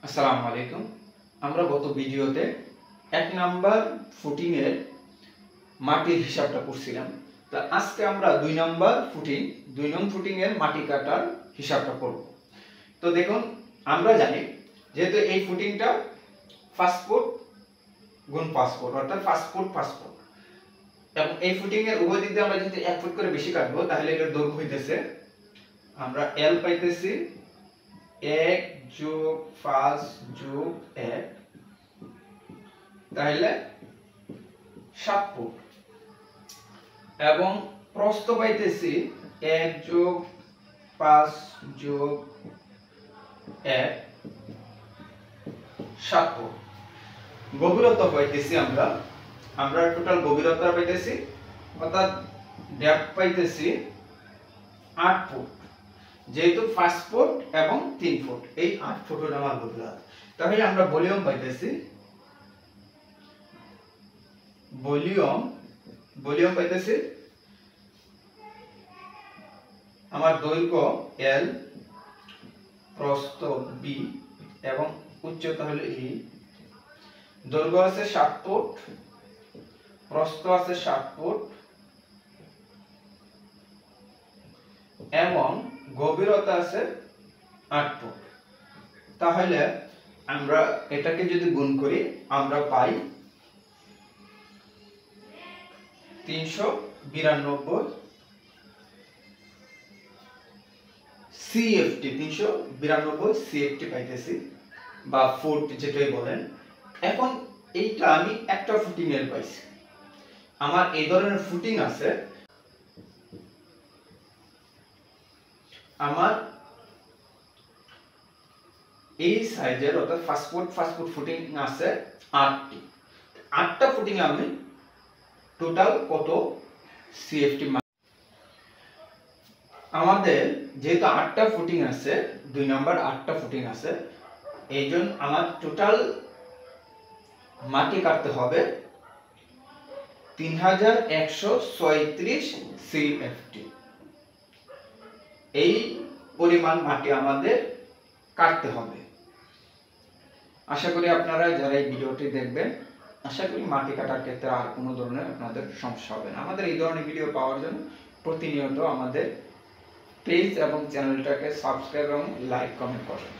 আসসালামু আলাইকুম। আমরা গত ভিডিওতে 1 নাম্বার ফুটিং এর মাটির হিসাবটা করছিলাম। তো আজকে আমরা 2 নং ফুটিং এর মাটি কাটার হিসাবটা করব। তো দেখুন, আমরা জানি যেহেতু এই ফুটিংটা 5 ফুট গুণ 5 ফুট অর্থাৎ 5 ফুট 5 ফুট, এবং এই ফুটিং এর উভয় দিক দিয়ে আমরা যদি 1 ফুট করে বেশি কাটবো তাহলে এটার দৈর্ঘ্য হইতেছে, আমরা L পাইতেছি 1 যোগ 5 যোগ 1, তাহলে 7 ফুট, এবং প্রস্থ পাইতেছি 1 যোগ 5 যোগ 1, 7 ফুট। গভীরতা পাইতেছি আমরা টোটাল গভীরতা পাইতেছি অর্থাৎ ডেপথ পাইতেছি 8 ফুট, যেহেতু 5 ফুট এবং 3 ফুট, এই 8 ফুট হলো আমার গভীরতা। তাহলে আমরা ভলিউম পাইতেছি, ভলিউম পাইতেছি আমার দৈর্ঘ্য L, প্রস্থ B এবং উচ্চতা হলো E। দৈর্ঘ্য আছে 7 ফুট, প্রস্থ আছে 7 ফুট এবং গভীরতা আছে 8 ফুট। তাহলে আমরা এটাকে যদি গুণ করি আমরা পাই 392 CFT, 392 CFT পাইতেছি, বা ফুট যেটাই বলেন। এখন এইটা আমি একটা ফুটিং এর পাইছি। আমার এই ধরনের ফুটিং আছে, আমার এই সাইজের অর্থাৎ 5 ফুট ফুটিং আছে 8টি। 8টা ফুটিং আমি টোটাল কত সিএফটি, আমাদের যেহেতু 8টা ফুটিং আছে, 2 নাম্বার 8টা ফুটিং আছে, এইজন্য আমার টোটাল মাটি কাটতে হবে 3136 সিএফটি। এই পরিমাণ মাটি আমাদের কাটতে হবে। আশা করি আপনারা যারা এই ভিডিওটি দেখবেন, আশা করি মাটি কাটার ক্ষেত্রে আর কোনো ধরনের আপনাদের সমস্যা হবে না। আমাদের এই ধরনের ভিডিও পাওয়ার জন্য প্রতিনিয়ত আমাদের পেজ এবং চ্যানেলটাকে সাবস্ক্রাইব এবং লাইক কমেন্ট করুন।